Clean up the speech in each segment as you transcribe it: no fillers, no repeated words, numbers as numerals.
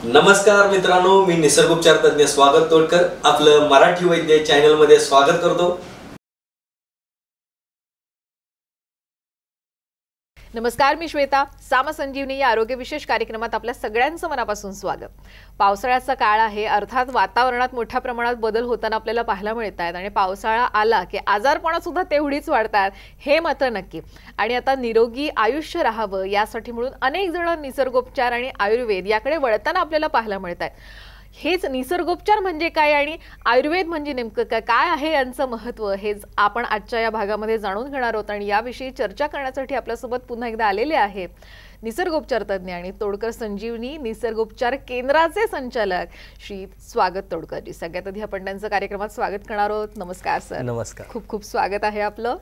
नमस्कार मित्रांनो, मी निसर्गोपचार तज्ञ स्वागत तोडकर आपलं मराठी वैद्य चॅनल मध्ये स्वागत करतो। नमस्कार, मी श्वेता। साम संजीवनी या आरोग्य विशेष कार्यक्रमात आपल्या सगळ्यांचं मनापासून स्वागत। पावसाळ्याचा काळ आहे, अर्थात वातावरणात मोठ्या प्रमाणात बदल होताना आपल्याला पाहायला मिळतात आणि पावसाळा आला की आजारपणा सुद्धा तेवढीच वाढतात, हे मात्र नक्की। आणि आता निरोगी आयुष्य राहावं यासाठी म्हणून अनेक जण निसर्गोपचार आणि आयुर्वेद याकडे वळताना आपल्याला पाहायला मिळतात। हेच निसर्गोपचार म्हणजे काय आणि आयुर्वेद म्हणजे नेमकं काय आहे यांचं महत्त्व हेच आपण आजच्या या भागामध्ये जाणून घेणार आहोत। आणि याविषयी चर्चा करण्यासाठी आपल्यासोबत पुन्हा एकदा आलेले आहे निसर्गोपचार तज्ञ आणि तोडकर संजीवनी निसर्गोपचार केंद्राचे संचालक श्री स्वागत तोडकरजी। सगळ्यात आधी आपण त्यांचं कार्यक्रमात स्वागत करणार आहोत। नमस्कार सर। नमस्कार। खूप खूप स्वागत आहे आपलं।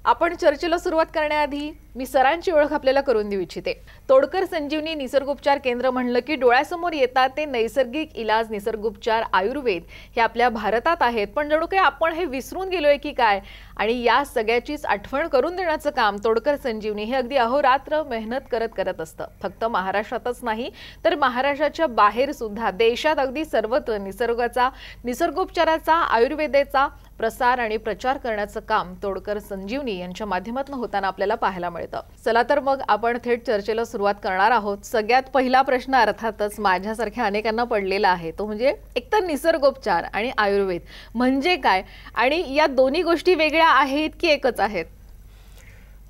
आपण चर्चेला सुरुवात करण्याआधी मी सरांची ओळख आपल्याला करून देऊ इच्छिते। तोडकर संजीवनी निसर्गोपचार केंद्र म्हणलं की डोळ्यासमोर येतात ते नैसर्गिक इलाज, निसर्गोपचार, आयुर्वेद हे आपल्या भारतात आहेत, पण जणू काही आपण हे विसरून गेलोय की काय। आणि या सगळ्याचीच आठवण करून देण्याचं काम तोडकर संजीवनी हे अगदी अहोरात्र मेहनत करत असतं। फक्त महाराष्ट्रातच नाही तर महाराष्ट्राच्या बाहेर सुद्धा देशात अगदी सर्वत्र निसर्गाचा, निसर्गोपचाराचा, आयुर्वेदाचा प्रसार आणि प्रचार करण्याचं काम तोडकर संजीवनी यांच्या माध्यमातून होताना आपल्याला पाहायला मिळतं। चला तर मग आपण थेट चर्चेला सुरुवात करणार आहोत। सगळ्यात पहिला प्रश्न अर्थातच माझ्यासारख्या अनेकांना पडलेला आहे, तो म्हणजे एकतर निसर्गोपचार आणि आयुर्वेद म्हणजे काय आणि या दोन्ही गोष्टी वेगळ्या आहेत की एकच आहेत?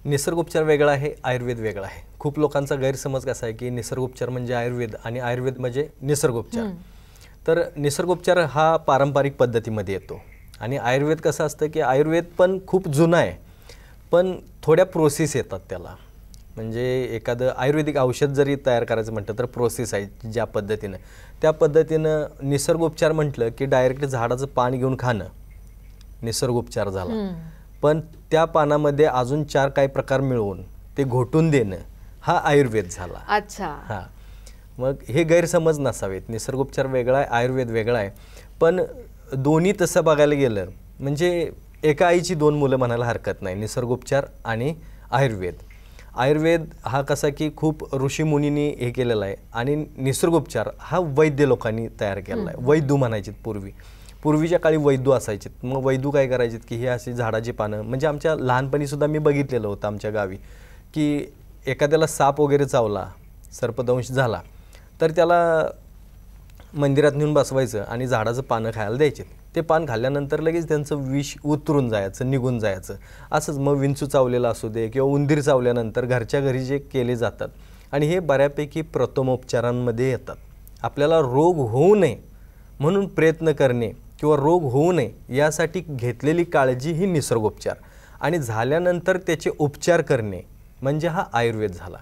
निसर्गोपचार वेगळा आहे, आयुर्वेद वेगळा आहे। खूप लोकांचा गैरसमज कसा आहे की निसर्गोपचार म्हणजे आयुर्वेद आणि आयुर्वेद म्हणजे निसर्गोपचार। तर निसर्गोपचार हा पारंपरिक पद्धतीमध्ये येतो आणि आयुर्वेद कसं असतं की आयुर्वेद पण खूप जुना आहे, पण थोड्या प्रोसेस येतात त्याला। म्हणजे एखादं आयुर्वेदिक औषध जरी तयार करायचं म्हटलं तर प्रोसेस आहे ज्या पद्धतीनं, त्या पद्धतीनं निसर्गोपचार म्हटलं की डायरेक्ट झाडाचं पान घेऊन खाणं निसर्गोपचार झाला, पण त्या पानामध्ये अजून 4 काही प्रकार मिळवून ते घोटून देणं हा आयुर्वेद झाला। अच्छा। हां, मग हे गैरसमज नसावेत। निसर्गोपचार वेगळा आहे, आयुर्वेद वेगळा आहे, पण दोन्ही तसं बघायला गेलं म्हणजे एका आईची 2 मुलं म्हणायला हरकत नाही, निसर्गोपचार आणि आयुर्वेद। आयुर्वेद हा कसा की खूप ऋषीमुनींनी हे केलेला आहे आणि निसर्गोपचार हा वैद्य लोकांनी तयार केलेला आहे। वैद्य म्हणायचे पूर्वीच्या काळी वैद्य असायचे। मग वैद्य काय करायचे की हे अशी झाडाची पानं, म्हणजे आमच्या लहानपणी सुद्धा मी बघितलेलं होतं आमच्या गावी की एखाद्याला साप वगैरे चावला, सर्पदंश झाला तर त्याला मंदिरात नेऊन बसवायचं आणि झाडाचं पानं खायला द्यायचे। ते पान खाल्ल्यानंतर लगेच त्यांचं विष उतरून जायचं, निघून जायचं। असंच मग विंचू चावलेला असू दे किंवा उंदीर चावल्यानंतर घरच्या घरी जे केले जातात आणि हे बऱ्यापैकी प्रथमोपचारांमध्ये येतात। आपल्याला रोग होऊ नये म्हणून प्रयत्न करणे किंवा रोग होऊ नये यासाठी घेतलेली काळजी ही निसर्गोपचार आणि झाल्यानंतर त्याचे उपचार करणे म्हणजे हा आयुर्वेद झाला।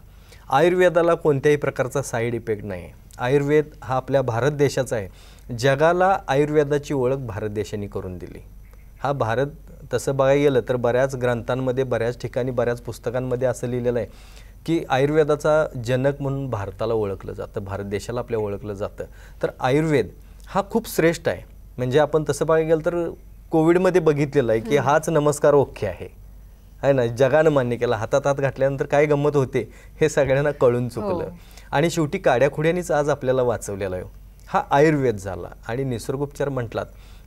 आयुर्वेदाला कोणत्याही प्रकारचा साईड इफेक्ट नाही। आयुर्वेद हा आपल्या भारत देशाचा आहे। जगाला आयुर्वेदाची ओळख भारत देशाने करून दिली। हा भारत तसं बघायला गेलं तर बऱ्याच ग्रंथांमध्ये, बऱ्याच ठिकाणी, बऱ्याच पुस्तकांमध्ये असं लिहिलेलं आहे की आयुर्वेदाचा जनक म्हणून भारताला ओळखलं जातं, भारत देशाला आपल्या ओळखलं जातं। तर आयुर्वेद हा खूप श्रेष्ठ आहे। म्हणजे आपण तसं बघायला गेलं तर कोविडमध्ये बघितलेलं आहे की हाच नमस्कार ओके आहे ना, जगानं मान्य केला। हातात हात घातल्यानंतर काय गंमत होते हे सगळ्यांना कळून चुकलं आणि शेवटी काड्याखुड्यानीच आज आपल्याला वाचवलेला आहे। हा आयुर्वेद झाला। आणि निसर्गोपचार म्हटलात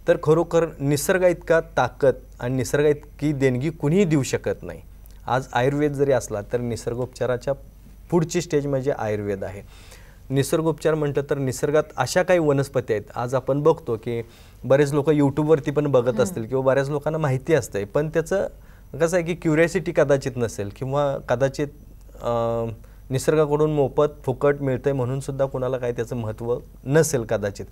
तर खरोखर निसर्गा इतका ताकद आणि निसर्गा इतकी देणगी कुणीही देऊ शकत नाही। आज आयुर्वेद जरी असला तर निसर्गोपचाराच्या पुढची स्टेज म्हणजे आयुर्वेद आहे। निसर्गोपचार म्हटलं तर निसर्गात अशा काही वनस्पती आहेत, आज आपण बघतो की बरेच लोक यूट्यूबवरती पण बघत असतील किंवा बऱ्याच लोकांना माहिती असते, पण त्याचं कसं आहे की क्युरियोसिटी कदाचित नसेल किंवा कदाचित निसर्गाकडून मोफत फुकट मिळतंय म्हणून सुद्धा कोणाला काही त्याचं महत्त्व नसेल कदाचित।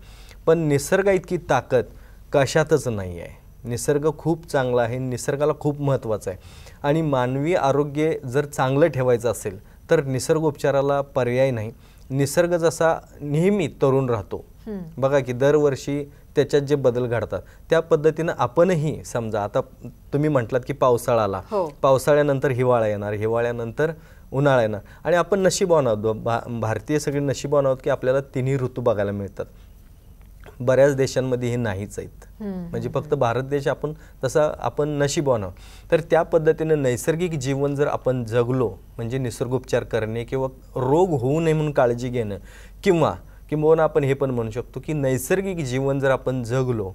पण निसर्गा इतकी ताकद कशातच नाही आहे। निसर्ग खूप चांगला आहे, निसर्गाला खूप महत्त्वाचं आहे आणि मानवी आरोग्य जर चांगलं ठेवायचं असेल तर निसर्गोपचाराला पर्याय नाही। निसर्ग जसा नेहमी तरुण राहतो, बघा की दरवर्षी त्याच्यात जे बदल घडतात त्या पद्धतीनं आपणही समजा आता तुम्ही म्हटलात की पावसाळा आला, पावसाळ्यानंतर हिवाळा येणार, हिवाळ्यानंतर उन्हाळा येणार आणि आपण नशीबवान आहोत, भारतीय सगळे नशीबवान आहोत की आपल्याला तिन्ही ऋतू बघायला मिळतात। बऱ्याच देशांमध्ये हे नाहीच आहेत, म्हणजे फक्त भारत देश आपण तसा आपण नशीबवान आहोत। तर त्या पद्धतीने नैसर्गिक जीवन जर आपण जगलो म्हणजे निसर्गोपचार करणे किंवा रोग होऊ नये म्हणून काळजी घेणं किंवा किंबहुना आपण हे पण म्हणू शकतो की नैसर्गिक जीवन जर आपण जगलो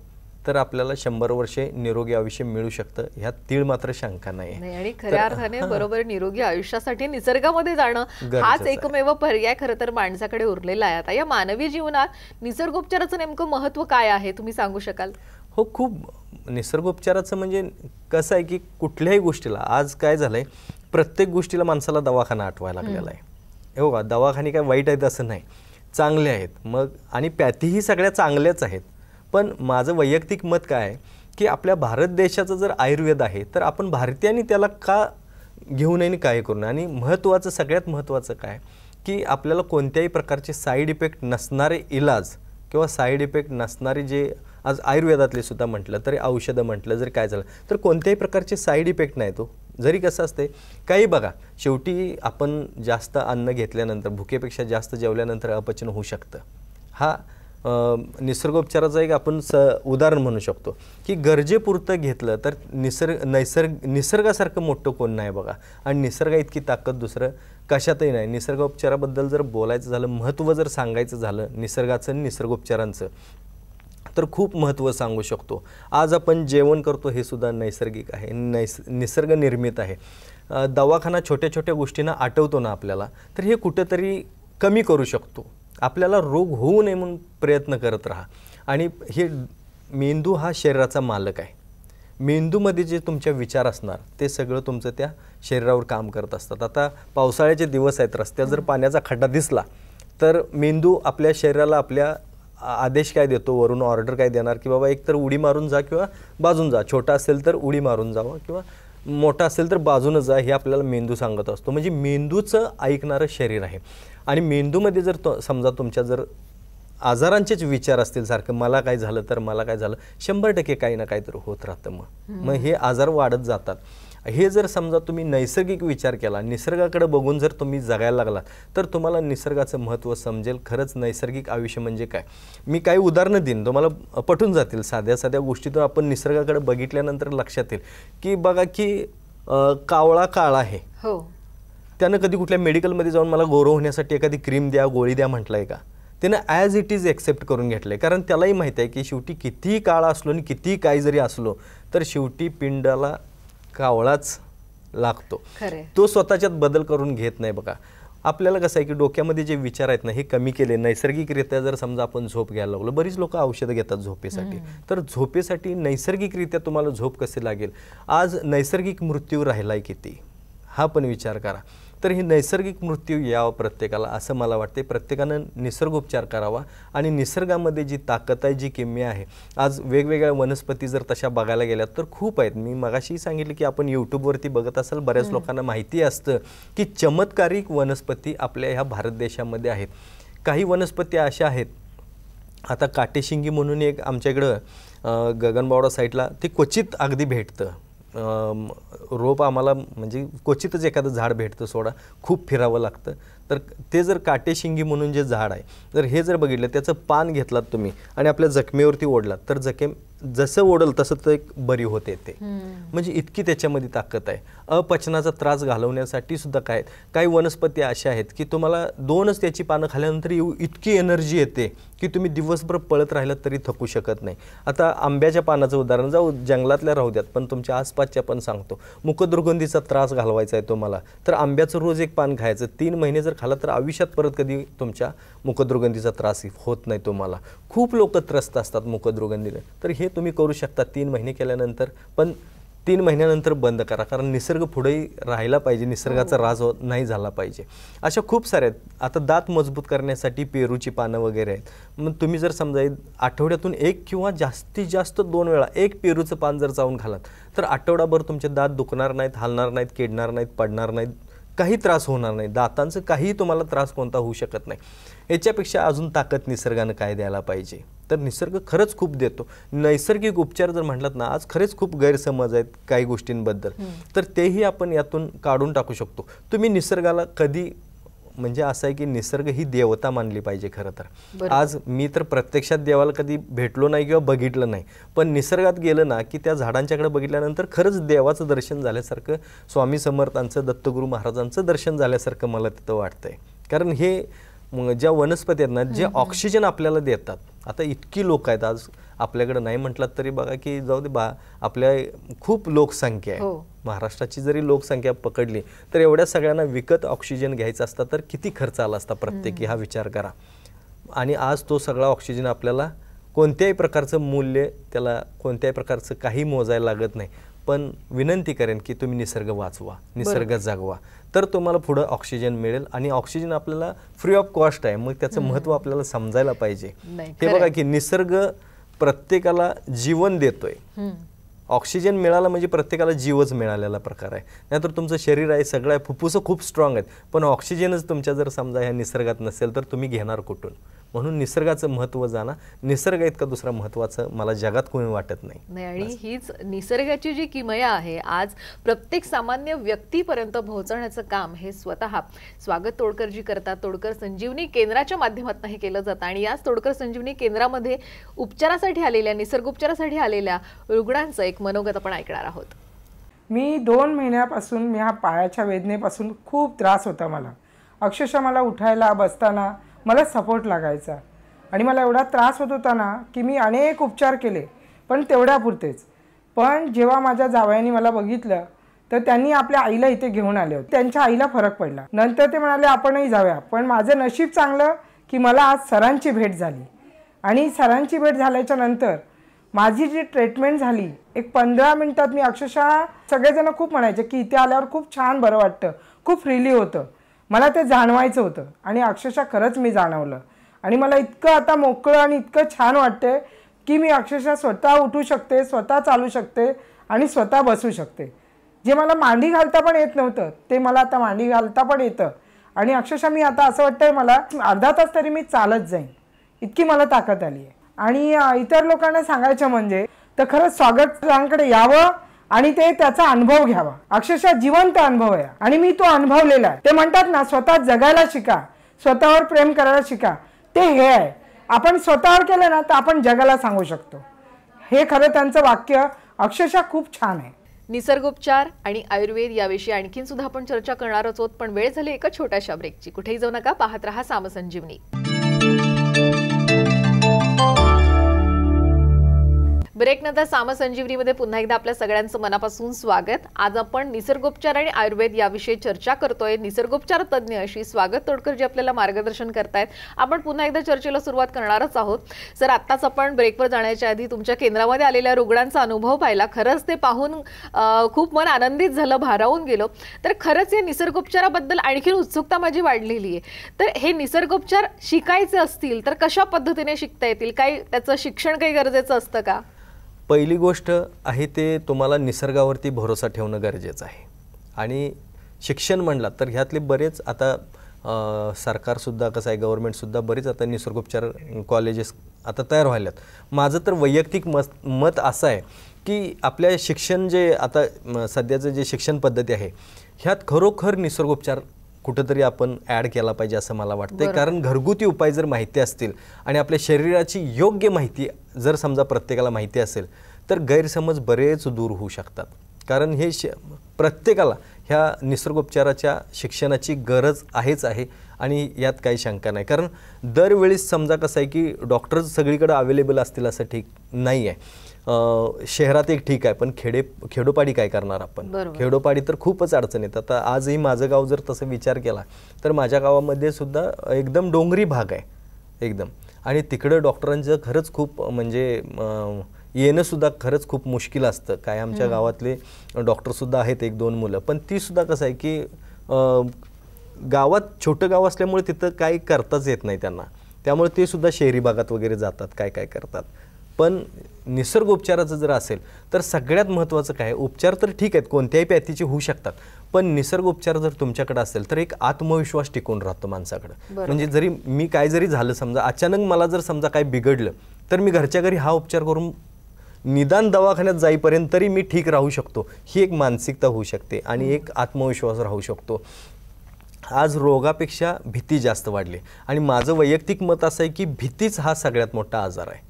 तर आपल्याला 100 वर्षे निरोगी आयुष्य मिळू शकतं, ह्यात तीळ मात्र शंका नाही. आणि खऱ्या अर्थाने बरोबर निरोगी आयुष्यासाठी निसर्गामध्ये जाणं गरजेचं हाच आहे. एकमेव पर्याय खरं तर माणसाकडे उरलेला आहे. आता या मानवी जीवनात निसर्गोपचाराचं नेमकं महत्व काय आहे तुम्ही सांगू शकाल? हो, खूप निसर्गोपचाराचं म्हणजे कसं आहे की कुठल्याही गोष्टीला आज काय झालंय, प्रत्येक गोष्टीला माणसाला दवाखाना आठवायला लागलेला आहे. हे बघा, दवाखाने काय वाईट आहेत असं नाही, चांगले आहेत. मग आणि पॅथीही सगळ्या चांगल्याच आहेत. पण माझं वैयक्तिक मत काय आहे की आपल्या भारत देशाचं जर आयुर्वेद आहे तर आपण भारतीयांनी त्याला का घेऊ नये आणि काय करू नये. आणि महत्त्वाचं, सगळ्यात महत्त्वाचं काय की आपल्याला कोणत्याही प्रकारचे साईड इफेक्ट नसणारे इलाज किंवा साईड इफेक्ट नसणारे जे आज आयुर्वेदातले सुद्धा म्हटलं तरी औषधं म्हटलं जर काय झालं तर कोणत्याही प्रकारचे साईड इफेक्ट नाही. तो जरी कसं असते काही बघा, शेवटी आपण जास्त अन्न घेतल्यानंतर भुकेपेक्षा जास्त जेवल्यानंतर अपचन होऊ शकतं. हा निसर्गोपचाराचं एक आपण उदाहरण म्हणू शकतो की गरजेपुरतं घेतलं तर निसर्गासारखं मोठं कोण नाही बघा. आणि निसर्गा इतकी ताकद दुसरं कशातही नाही. निसर्गोपचाराबद्दल जर बोलायचं झालं, महत्त्व जर सांगायचं झालं निसर्गाचं, निसर्गोपचारांचं, तर खूप महत्त्व सांगू शकतो. आज आपण जेवण करतो हे सुद्धा नैसर्गिक आहे, निसर्ग निर्मित आहे. दवाखाना छोट्या छोट्या गोष्टींना आठवतो ना आपल्याला, तर हे कुठेतरी कमी करू शकतो. आपल्याला रोग होऊ नये म्हणून प्रयत्न करत राहा. आणि हे मेंदू हा शरीराचा मालक आहे. मेंदूमध्ये जे तुमचे विचार असणार ते सगळं तुमचं त्या शरीरावर काम करत असतात. आता पावसाळ्याचे दिवस आहेत, रस्त्यात जर पाण्याचा खड्डा दिसला तर मेंदू आपल्या शरीराला आपल्या आदेश काय देतो, वरून ऑर्डर काय देणार की बाबा एक तर उडी मारून जा किंवा बाजून जा. छोटा असेल तर उडी मारून जावं किंवा मोठा असेल तर बाजूनं जा, हे आपल्याला मेंदू सांगत असतो. म्हणजे मेंदूचं ऐकणारं शरीर आहे. आणि मेंदूमध्ये जर समजा तुमच्या जर आजारांचेच विचार असतील, सारखं मला काय झालं तर मला काय झालं, 100% काही ना काहीतरी होत राहतं. मग हे आजार वाढत जातात. हे जर समजा तुम्ही नैसर्गिक विचार केला, निसर्गाकडे बघून जर तुम्ही जगायला लागलात तर तुम्हाला निसर्गाचं महत्त्व समजेल. खरंच नैसर्गिक आयुष्य म्हणजे काय. मी काही उदाहरणं देईन, तुम्हाला पटून जातील. साध्या साध्या गोष्टीतून आपण निसर्गाकडे बघितल्यानंतर लक्षात येईल की बघा की कावळा काळा आहे, हो, त्यानं कधी कुठल्या मेडिकलमध्ये जाऊन मला गोरं होण्यासाठी एखादी क्रीम द्या, गोळी द्या म्हटलं आहे का? त्यानं ॲज इट इज एक्सेप्ट करून घेतलं आहे. कारण त्यालाही माहिती आहे की शेवटी कितीही काळा असलो आणि कितीही काही जरी असलो तर शेवटी पिंडाला कावळाच लागतो. तो स्वतःच्यात बदल करून घेत नाही. बघा आपल्याला कसं आहे की डोक्यामध्ये जे विचार आहेत ना हे कमी केले नैसर्गिकरित्या. जर समजा आपण झोप घ्यायला लागलो, बरीच लोक औषधं घेतात झोपेसाठी, तर झोपेसाठी नैसर्गिकरित्या तुम्हाला झोप कशी लागेल. आज नैसर्गिक मृत्यू राहिलाय किती हा पण विचार करा. तर ही नैसर्गिक मृत्यू यावं प्रत्येकाला असं मला वाटते. प्रत्येकानं निसर्गोपचार करावा आणि निसर्गामध्ये जी ताकद आहे, जी किमया आहे, आज वेगवेगळ्या वनस्पती जर तशा बघायला गेल्या तर खूप आहेत. मी मगाशी सांगितलं की आपण यूट्यूबवरती बघत असाल, बऱ्याच लोकांना माहिती असतं की चमत्कारिक वनस्पती आपल्या ह्या भारत देशामध्ये आहेत. काही वनस्पती अशा आहेत, आता काटेशिंगी म्हणून एक आमच्या इकडं गगनबावडा साईडला ते क्वचित अगदी भेटतं. रोप आम्हाला म्हणजे क्वचितच एखादं झाड भेटतं, सोडा खूप फिरावं लागतं. तर ते जर काटेशिंगी म्हणून जे झाड आहे, तर हे जर बघितलं, त्याचं पान घेतलात तुम्ही आणि आपल्या जखमेवरती ओढलात तर जखम जसं ओढल तसं ते बरी होते. ते म्हणजे इतकी त्याच्यामध्ये ताकद आहे. अपचनाचा त्रास घालवण्यासाठी सुद्धा काय काही वनस्पती अशा आहेत की तुम्हाला 2च त्याची पानं खाल्यानंतर इतकी एनर्जी येते की तुम्ही दिवसभर पळत राहिलात तरी थकू शकत नाही. आता आंब्याच्या पानाचं उदाहरण, जाऊ जंगलातल्या राहू द्यात पण तुमच्या आसपासच्या पण सांगतो. मुखदुर्गंधीचा त्रास घालवायचा आहे तुम्हाला तर आंब्याचं रोज एक पान खायचं. 3 महिने जर खाला तर आयुष्यात परत कधी तुमच्या मुखदुर्गंधीचा त्रास होत नाही तुम्हाला. खूप लोक त्रस्त असतात मुखदुर्गंधीने, तर हे तुम्ही करू शकता 3 महिने केल्यानंतर. पण 3 महिन्यानंतर बंद करा, कारण निसर्ग पुढेही राहिला पाहिजे, निसर्गाचा ऱ्हास नाही झाला पाहिजे. अशा खूप साऱ्या आहेत. आता दात मजबूत करण्यासाठी पेरूची पानं वगैरे आहेत. मग तुम्ही जर समजा आठवड्यातून 1 किंवा जास्तीत जास्त 2 वेळा 1 पेरूचं पान जर चावून खालात तर आठवडाभर तुमचे दात दुखणार नाहीत, हलणार नाहीत, किडणार नाहीत, पडणार नाहीत, काही त्रास होणार नाही. दातांचं काही तुम्हाला त्रास कोणता होऊ शकत नाही. याच्यापेक्षा अजून ताकद निसर्गानं काय द्यायला पाहिजे. तर निसर्ग खरंच खूप देतो. नैसर्गिक उपचार जर म्हटलात ना, आज खरेच खूप गैरसमज आहेत काही गोष्टींबद्दल, तर तेही आपण यातून काढून टाकू शकतो. तुम्ही निसर्गाला कधी म्हणजे असं आहे की निसर्ग ही देवता मानली पाहिजे खरं तर. आज मी तर प्रत्यक्षात देवाला कधी भेटलो नाही किंवा बघितलं नाही, पण निसर्गात गेलं ना की त्या झाडांच्याकडे बघितल्यानंतर खरंच देवाचं दर्शन झाल्यासारखं, स्वामी समर्थांचं, दत्तगुरू महाराजांचं दर्शन झाल्यासारखं मला तिथं वाटतंय. कारण हे मग ज्या वनस्पती आहेत ना जे ऑक्सिजन आपल्याला देतात, आता इतकी लोक आहेत आज आपल्याकडे, नाही म्हटलात तरी बघा की जाऊ दे आपल्या खूप लोकसंख्या आहे, महाराष्ट्राची जरी लोकसंख्या पकडली तर एवढ्या सगळ्यांना विकत ऑक्सिजन घ्यायचा असता तर किती खर्च आला असता प्रत्येकी, हा विचार करा. आणि आज तो सगळा ऑक्सिजन आपल्याला कोणत्याही प्रकारचं मूल्य, त्याला कोणत्याही प्रकारचं काही मोजायला लागत नाही. पण विनंती करेन की तुम्ही निसर्ग वाचवा, निसर्ग जगवा, तर तुम्हाला पुढे ऑक्सिजन मिळेल. आणि ऑक्सिजन आपल्याला फ्री ऑफ कॉस्ट आहे, मग त्याचं महत्त्व आपल्याला समजायला पाहिजे. हे बघा की निसर्ग प्रत्येकाला जीवन देतोय. ऑक्सिजन मिळाला म्हणजे प्रत्येकाला जीवच मिळालेला प्रकार आहे. नाहीतर तुमचं शरीर आहे सगळं आहे, फुफ्फुसं खूप स्ट्रॉंग आहेत, पण ऑक्सिजनच तुमच्या जर समजा ह्या निसर्गात नसेल तर तुम्ही घेणार कुठून. म्हणून निसर्गाचं महत्त्व जाणा. निसर्ग इतका दुसरा महत्त्वाचं मला जगात कोणी वाटत नाही. आणि हीच निसर्गाची जी किमया आहे आज प्रत्येक सामान्य व्यक्तीपर्यंत पोहोचवण्याचं काम हे स्वतः स्वागत तोडकरजी करतात. तोडकर संजीवनी केंद्राच्या माध्यमातून हे केलं जातं. आणि याच तोडकर संजीवनी केंद्रामध्ये उपचारासाठी आलेल्या, निसर्गोपचारासाठी आलेल्या रुग्णांचं एक मनोगत आपण ऐकणार आहोत. मी 2 महिन्यापासून ह्या पायाच्या वेदनेपासून खूप त्रास होता मला. अक्षरशः मला उठायला बसताना मला सपोर्ट लागायचा आणि मला एवढा त्रास होत होता ना की मी अनेक उपचार केले पण तेवढ्यापुरतेच. पण जेव्हा माझ्या जावयाने मला बघितलं तर त्यांनी आपल्या आईला इथे घेऊन आले होते. त्यांच्या आईला फरक पडला. नंतर ते म्हणाले आपणही जाऊया. पण माझं नशीब चांगलं की मला आज सरांची भेट झाली. आणि सरांची भेट झाल्याच्या नंतर माझी जी ट्रीटमेंट झाली, एक 15 मिनिटात मी अक्षरशः, सगळेजण खूप म्हणायचे की इथे आल्यावर खूप छान बरं वाटतं, खूप फ्रीली होतं. मला ते जाणवायचं होतं आणि अक्षरशः खरंच मी जाणवलं. आणि मला इतकं आता मोकळं आणि इतकं छान वाटतंय की मी अक्षरशः स्वतः उठू शकते, स्वतः चालू शकते आणि स्वतः बसू शकते. जे मला मांडी घालता पण येत नव्हतं ते मला आता मांडी घालता पण येतं. आणि अक्षरशः मी आता असं वाटतंय मला अर्धा तास तरी मी चालत जाईन, इतकी मला ताकद आली आहे. आणि इतर लोकांना सांगायचं म्हणजे तर खरंच स्वागतांकडे यावं आणि ते त्याचा अनुभव घ्यावा. अक्षरशः जिवंत अनुभव आहे आणि मी तो अनुभवलेला आहे. ते म्हणतात ना स्वतः जगायला शिका, स्वतःवर प्रेम करायला शिका, ते हे आहे. आपण स्वतःवर केलं ना तर आपण जगाला सांगू शकतो. हे खरं त्यांचं वाक्य अक्षरशः खूप छान आहे. निसर्गोपचार आणि आयुर्वेद याविषयी आणखीन सुद्धा आपण चर्चा करणारच आहोत. पण वेळ झाली एका छोट्याशा ब्रेकची. कुठेही जाऊ नका, पाहत रहा सामसंजीवनी. ब्रेकनंतर सामसंजीवनीमध्ये पुन्हा एकदा आपल्या सगळ्यांचं मनापासून स्वागत. आज आपण निसर्गोपचार आणि आयुर्वेद याविषयी चर्चा करतोय. निसर्गोपचार तज्ज्ञ अशी स्वागत तोडकर जी आपल्याला मार्गदर्शन करतायत. आपण पुन्हा एकदा चर्चेला सुरुवात करणारच आहोत. सर, आत्ताच आपण ब्रेकवर जाण्याच्या आधी तुमच्या केंद्रामध्ये आलेल्या रुग्णांचा अनुभव पाहिला. खरंच ते पाहून खूप मन आनंदित झालं, भारावून गेलो. तर खरंच या निसर्गोपचाराबद्दल आणखी उत्सुकता माझी वाढलेली आहे. तर हे निसर्गोपचार शिकायचे असतील तर कशा पद्धतीने शिकता येतील? काही त्याचं शिक्षण काही गरजेचं असतं का? पहिली गोष्ट आहे ते तुम्हाला निसर्गावरती भरोसा ठेवणं गरजेचं आहे. आणि शिक्षण म्हणलात तर ह्यातले बरेच आता सरकारसुद्धा कसं आहे, गव्हर्नमेंटसुद्धा बरेच आता निसर्गोपचार कॉलेजेस आता तयार व्हायल्यात. माझं तर वैयक्तिक मत असं आहे की आपल्या शिक्षण जे आता सध्याचं जे शिक्षण पद्धती आहे ह्यात खरोखर निसर्गोपचार कुठेतरी आपण ॲड केला पाहिजे असं मला वाटतं. कारण घरगुती उपाय जर माहिती असतील आणि आपल्या शरीराची योग्य माहिती जर समजा प्रत्येकाला माहिती असेल तर गैरसमज बरेच दूर होऊ शकतात. कारण हे प्रत्येकाला ह्या निसर्गोपचाराच्या शिक्षणाची गरज आहेच आहे आणि यात काही शंका नाही. कारण दरवेळेस समजा कसं आहे की डॉक्टर्स सगळीकडे अवेलेबल असतील असं ठीक नाही आहे. शहरात एक ठीक आहे, पण खेडोपाडी काय करणार आपण? खेडोपाडी तर खूपच अडचण येतात. आता आजही माझं गाव जर तसं विचार केला तर माझ्या गावामध्ये सुद्धा एकदम डोंगरी भाग आहे एकदम. आणि तिकडं डॉक्टरांचं खरंच खूप म्हणजे येणंसुद्धा खरंच खूप मुश्किल असतं. काय आमच्या गावातले डॉक्टरसुद्धा आहेत 1-2 मुलं, पण तीसुद्धा कसं आहे की गावात छोटं गाव असल्यामुळे तिथं काही करताच येत नाही त्यांना. त्यामुळे ते सुद्धा शहरी भागात वगैरे जातात, काय करतात. पण निसर्गोपचाराचं जर असेल तर सगळ्यात महत्त्वाचं काय, उपचार तर ठीक आहेत कोणत्याही पॅथीचे होऊ शकतात, पण निसर्गोपचार जर तुमच्याकडे असेल तर एक आत्मविश्वास टिकून राहतो माणसाकडे. म्हणजे जरी मी काय जरी झालं समजा अचानक मला जर समजा काय बिघडलं तर मी घरच्या घरी हा उपचार करून निदान दवाखान्यात जाईपर्यंत तरी मी ठीक राहू शकतो. ही एक मानसिकता होऊ शकते आणि एक आत्मविश्वास राहू शकतो. आज रोगापेक्षा भीती जास्त वाढली आणि माझं वैयक्तिक मत असं आहे की भीतीच हा सगळ्यात मोठा आजार आहे.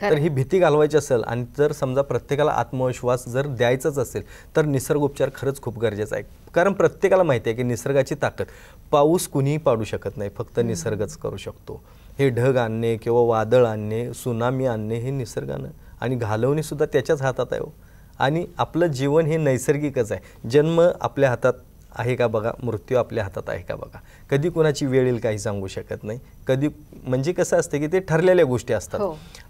तर ही भीती घालवायची असेल आणि जर समजा प्रत्येकाला आत्मविश्वास जर द्यायचाच असेल तर निसर्गोपचार खरंच खूप गरजेचा आहे. कारण प्रत्येकाला माहिती आहे की निसर्गाची ताकद पाऊस कुणीही पाडू शकत नाही, फक्त निसर्गच करू शकतो. हे ढग आणणे किंवा वादळ आणणे, सुनामी आणणे हे निसर्गानं, आणि घालवणे सुद्धा त्याच्याच हातात आहे. आणि आपलं जीवन हे नैसर्गिकच आहे. जन्म आपल्या हातात आहे का बघा, मृत्यू आपल्या हातात आहे का बघा. कधी कोणाची वेळ येईल काही सांगू शकत नाही. कधी म्हणजे कसं असतं की ते ठरलेल्या गोष्टी असतात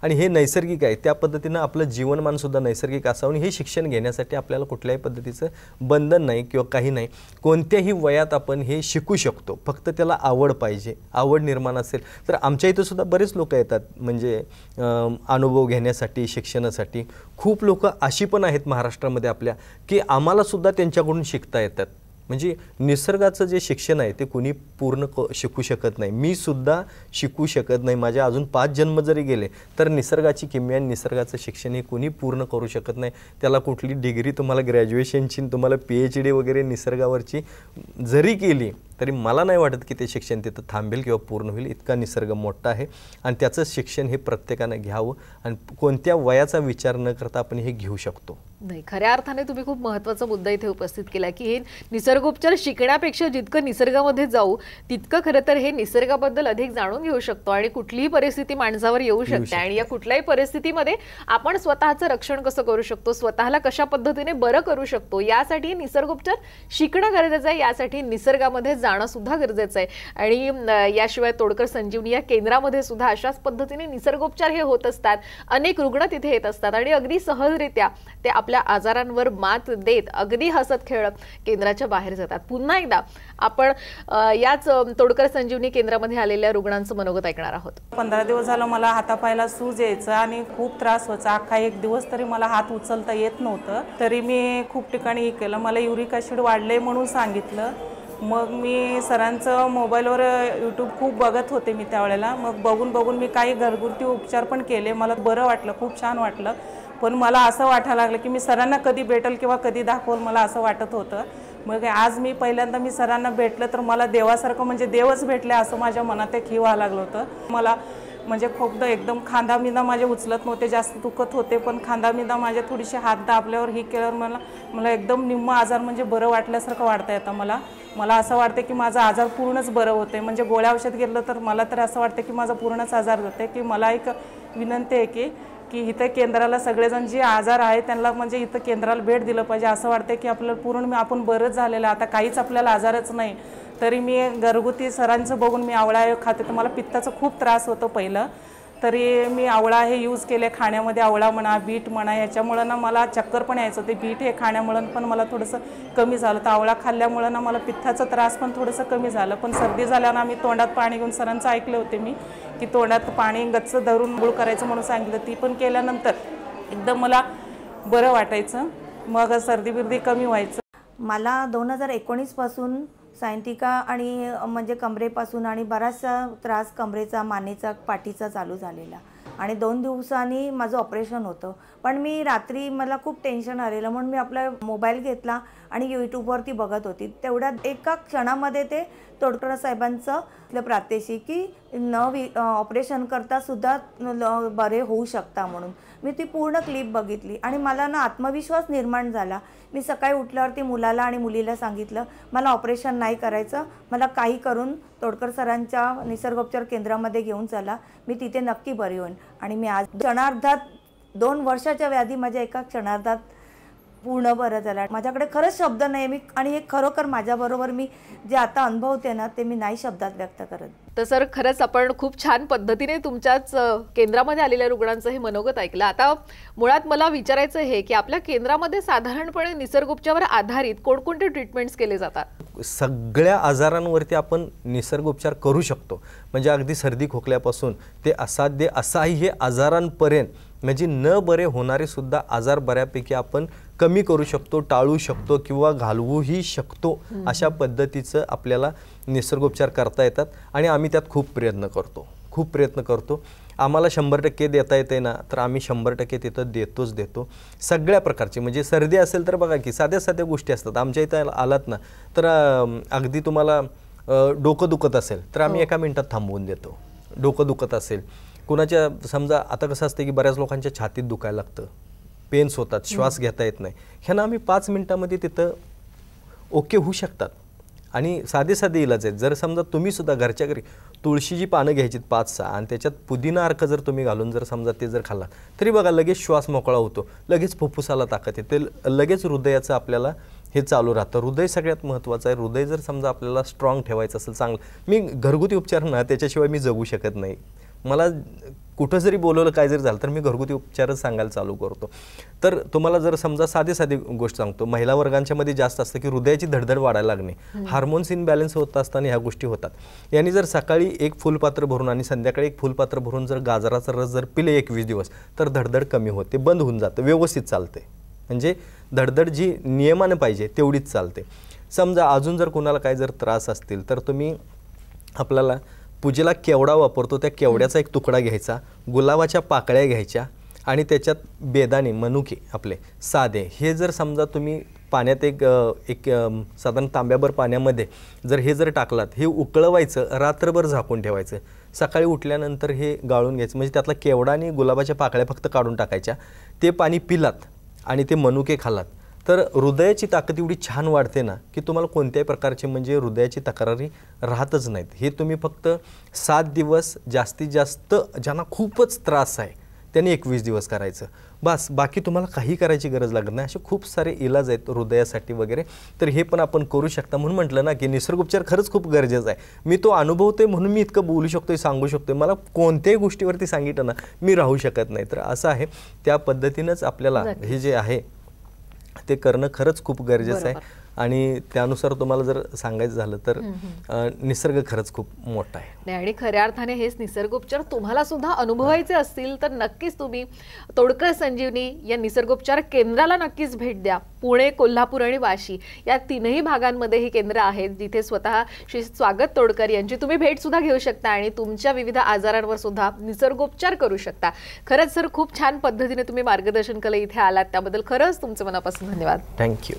आणि हे नैसर्गिक आहे. त्या पद्धतीनं आपलं जीवनमान सुद्धा नैसर्गिक असावं. आणि हे शिक्षण घेण्यासाठी आपल्याला कुठल्याही पद्धतीचं बंधन नाही किंवा काही नाही. कोणत्याही वयात आपण हे शिकू शकतो, फक्त त्याला आवड पाहिजे. आवड निर्माण असेल तर आमच्या इथं सुद्धा बरेच लोक येतात, म्हणजे अनुभव घेण्यासाठी, शिक्षणासाठी. खूप लोक अशी पण आहेत महाराष्ट्रामध्ये आपल्या की आम्हाला सुद्धा त्यांच्याकडून शिकता येतात. म्हणजे निसर्गाचं जे शिक्षण आहे ते कुणी पूर्ण शिकू शकत नाही. मी सुद्धा शिकू शकत नाही. माझ्या अजून 5 जन्म जरी गेले तर निसर्गाची किमया, निसर्गाचं शिक्षण हे कुणी पूर्ण करू शकत नाही. त्याला कुठली डिग्री, तुम्हाला ग्रॅज्युएशनची, तुम्हाला PhD वगैरे निसर्गावरची जरी केली तरी मला नाही वाटत की ते शिक्षण तिथं थांबेल किंवा पूर्ण होईल. इतका निसर्ग मोठा आहे आणि त्याचं शिक्षण हे प्रत्येकानं घ्यावं आणि कोणत्या वयाचा विचार न करता आपण हे घेऊ शकतो. नाही, खऱ्या अर्थाने तुम्ही खूप महत्त्वाचा मुद्दा इथे उपस्थित केला की हे निसर्गोपचार शिकण्यापेक्षा जितकं निसर्गामध्ये जाऊ तितकं खरं तर हे निसर्गाबद्दल अधिक जाणून घेऊ शकतो आणि कुठलीही परिस्थिती माणसावर येऊ शकते आणि या कुठल्याही परिस्थितीमध्ये आपण स्वतःचं रक्षण कसं करू शकतो, स्वतःला कशा पद्धतीने बरं करू शकतो, यासाठी निसर्गोपचार शिकणं गरजेचं आहे. यासाठी निसर्गामध्ये जाणं सुद्धा गरजेचं आहे. आणि याशिवाय तोडकर संजीवनी या केंद्रामध्ये सुद्धा अशाच पद्धतीने निसर्गोपचार हे होत असतात. अनेक रुग्ण तिथे येत असतात आणि अगदी सहजरित्या ते आपल्या आजारांवर मात देत अगदी हसत खेळत केंद्राच्या बाहेर जातात. पुन्हा एकदा आपण याच तोडकर संजीवनी केंद्रामध्ये आलेल्या रुग्णांचं मनोगत ऐकणार आहोत. 15 दिवस झालं मला हातापायला सूज यायचं आणि खूप त्रास व्हायचा. अख्खा 1 दिवस तरी मला हात उचलता येत नव्हतं. तरी मी खूप ठिकाणी हे केलं. मला युरिक ॲसिड वाढले म्हणून सांगितलं. मग मी सरांचं मोबाईलवर यूट्यूब खूप बघत होते मी त्यावेळेला. मग बघून मी काही घरगुती उपचार पण केले. मला बरं वाटलं, खूप छान वाटलं. पण मला असं वाटायला लागलं की मी सरांना कधी भेटेल किंवा कधी दाखवल, मला असं वाटत होतं. मग आज मी पहिल्यांदा मी सरांना भेटलं तर मला देवासारखं, म्हणजे देवच भेटले असं माझ्या मनात एक व्हायला लागलं होतं. मला म्हणजे खूपदा एकदम खांदामिंदा माझे उचलत नव्हते, जास्त दुखत होते. पण खांदामिंदा माझे थोडीशी हात दाबल्यावर ही केल्यावर मला एकदम निम्मा आजार म्हणजे बरं वाटल्यासारखं वाटतं येतं मला असं वाटतं की माझा आजार पूर्णच बरं होते. म्हणजे गोळ्या औषध घेतलं तर मला तर असं वाटतं की माझा पूर्णच आजार होते. की मला एक विनंती आहे की इथं केंद्राला सगळेजण जे आजार आहे त्यांना म्हणजे इथं केंद्राला भेट दिलं पाहिजे. असं वाटतं की आपल्याला पूर्ण आपण बरंच झालेलं आहे, आता काहीच आपल्याला आजारच नाही. तरी मी घरगुती सरांचं बघून मी आवळा खाते. तर मला पित्ताचा खूप त्रास होतो पहिलं, तरी मी आवळा हे यूज केले खाण्यामध्ये. आवळा म्हणा, बीट म्हणा, याच्यामुळं ना मला चक्कर पण यायचं. ते बीट हे खाण्यामुळं पण मला थोडंसं कमी झालं. तर आवळा खाल्ल्यामुळं ना मला पित्ताचा त्रास पण थोडंसं कमी झालं. पण सर्दी झाल्यानं मी तोंडात पाणी घेऊन सरांचं ऐकले होते मी की तोंडात पाणी गच्च धरून गुळ करायचं म्हणून सांगितलं. ती पण केल्यानंतर एकदम मला बरं वाटायचं. मग सर्दी बिर्दी कमी व्हायचं. मला 2019 पासून सायंटिका आणि म्हणजे कमरेपासून आणि बराचसा त्रास कमरेचा, मानेचा, पाठीचा चालू झालेला आणि 2 दिवसांनी माझं ऑपरेशन होतं. पण मी रात्री मला खूप टेन्शन आलेलं म्हणून मी आपला मोबाईल घेतला आणि यूट्यूबवरती बघत होती. तेवढ्या एका क्षणामध्ये ते तोडकर साहेबांचं प्रात्यक्षिक की ऑपरेशन करता सुद्धा बरे होऊ शकता म्हणून मी ती पूर्ण क्लिप बघितली आणि मला ना आत्मविश्वास निर्माण झाला. मी सकाळी उठल्यावरती मुलाला आणि मुलीला सांगितलं मला ऑपरेशन नाही करायचं, मला काही करून तोडकर सरांच्या निसर्गोपचार केंद्रामध्ये घेऊन चला, मी तिथे नक्की बरी होईन. आणि मी आज क्षणार्धात 2 वर्षाच्या व्याधी माझ्या एका क्षणार्धात पूर्ण बरं झाला. माझ्याकडे खरंच शब्द नाही मी आणि हे खरोखर माझ्याबरोबर मी जे आता अनुभवते ना ते मी नाही शब्दात व्यक्त करत. तर सर खरंच आपण खूप छान पद्धतीने तुमच्याच केंद्रामध्ये आलेल्या रुग्णांचं हे मनोगत ऐकलं. आता मुळात मला विचारायचं आहे की आपल्या केंद्रामध्ये साधारणपणे निसर्गोपचारावर आधारित कोणकोणते ट्रीटमेंट्स केले जातात? सगळ्या आजारांवरती आपण निसर्गोपचार करू शकतो. म्हणजे अगदी सर्दी खोकल्यापासून ते असाध्य असाह्य आजारांपर्यंत, म्हणजे न बरे होणारे सुद्धा आजार बऱ्यापैकी आपण कमी करू शकतो, टाळू शकतो किंवा घालवूही शकतो. अशा पद्धतीचं आपल्याला निसर्गोपचार करता येतात आणि आम्ही त्यात खूप प्रयत्न करतो. आम्हाला 100% देता येते ना तर आम्ही 100% तिथं देतो. सगळ्या प्रकारचे, म्हणजे सर्दी असेल तर बघा की साध्या गोष्टी असतात. आमच्या इथं आलात ना तर अगदी तुम्हाला डोकं दुखत असेल तर आम्ही 1 मिनिटात थांबवून देतो. डोकं दुखत असेल, कुणाच्या समजा आता कसं असतं की बऱ्याच लोकांच्या छातीत दुखायला लागतं, पेन्स होतात, श्वास घेता येत नाही, ह्यांना आम्ही 5 मिनिटामध्ये तिथं ओके होऊ शकतात. आणि साधे साधे इलाज आहेत. जर समजा तुम्ही सुद्धा घरच्या घरी तुळशीची पानं घ्यायची 5-6 आणि त्याच्यात पुदिना अर्क जर तुम्ही घालून जर समजा ते जर खाल्ला तरी बघा लगेच श्वास मोकळा होतो, लगेच फुफ्फुसाला ताकद येते, लगेच हृदयाचं आपल्याला हे चालू राहतं. हृदय सगळ्यात महत्त्वाचं आहे. हृदय जर समजा आपल्याला स्ट्रॉंग ठेवायचं असेल चांगलं, मी घरगुती उपचार ना त्याच्याशिवाय मी जगू शकत नाही. मला कुठं जरी बोलवलं काय जरी झालं तर मी घरगुती उपचारच सांगायला चालू करतो. तर तुम्हाला जर समजा साधी गोष्ट सांगतो, महिला वर्गांच्या मध्ये जास्त असतं की हृदयाची धडधड वाढायला लागणे, हार्मोन्स इनबॅलन्स होत असताना ह्या गोष्टी होतात. यांनी जर सकाळी 1 फुलपात्र भरून आणि संध्याकाळी 1 फुलपात्र भरून जर गाजराचा रस जर पिले 21 दिवस तर धडधड कमी होते, बंद होऊन जातं, व्यवस्थित चालते. म्हणजे धडधड जी नियमानं पाहिजे तेवढीच चालते. समजा अजून जर कोणाला काय जर त्रास असतील तर तुम्ही आपल्याला पूजेला केवडा वापरतो त्या केवड्याचा एक तुकडा घ्यायचा, गुलाबाच्या पाकळ्या घ्यायच्या आणि त्याच्यात बेदाणे मनुके आपले साधे हे जर समजा तुम्ही पाण्यात एक साधारण तांब्याभर पाण्यामध्ये जर हे जर टाकलात, हे उकळवायचं, रात्रभर झाकून ठेवायचं, सकाळी उठल्यानंतर हे गाळून घ्यायचं. म्हणजे त्यातला केवडा आणि गुलाबाच्या पाकळ्या फक्त काढून टाकायच्या, ते पाणी पिलात आणि ते मनुके खालात तर हृदयाची ताकद एवढी छान वाढते ना की तुम्हाला कोणत्याही प्रकारचे म्हणजे हृदयाची तक्रारी राहतच नाहीत. हे तुम्ही फक्त 7 दिवस, जास्तीत जास्त ज्यांना खूपच त्रास आहे त्यांनी 21 दिवस करायचं बस, बाकी तुम्हाला काही करायची गरज लागत नाही. असे खूप सारे इलाज आहेत हृदयासाठी वगैरे, तर हे पण आपण करू शकता. म्हणून म्हटलं ना की निसर्गोपचार खरंच खूप गरजेचा आहे. मी तो अनुभवतोय म्हणून मी इतकं बोलू शकतोय, सांगू शकतोय. मला कोणत्याही गोष्टीवरती सांगितलं ना मी राहू शकत नाही. तर असं आहे, त्या पद्धतीनंच आपल्याला हे जे आहे ते करणं खरंच खूप गरजेचं आहे. आणि त्यानुसार तुम्हाला जर सांगायचं झालं तर निसर्ग खरंच खूप मोठा आहे. आणि खऱ्या अर्थाने हेच निसर्गोपचार तुम्हाला सुद्धा अनुभवायचे असतील तर नक्कीच तुम्ही तोडकर संजीवनी या निसर्गोपचार केंद्राला नक्कीच भेट द्या. पुणे, कोल्हापूर आणि वाशी या 3ही भागांमध्ये ही केंद्र आहेत जिथे स्वतः श्री स्वागत तोडकर यांची तुम्ही भेट सुद्धा घेऊ शकता आणि तुमच्या विविध आजारांवर सुद्धा निसर्गोपचार करू शकता. खरंच सर खूप छान पद्धतीने तुम्ही मार्गदर्शन केलं, इथे आलात त्याबद्दल खरंच तुमचे मनापासून धन्यवाद. थँक्यू.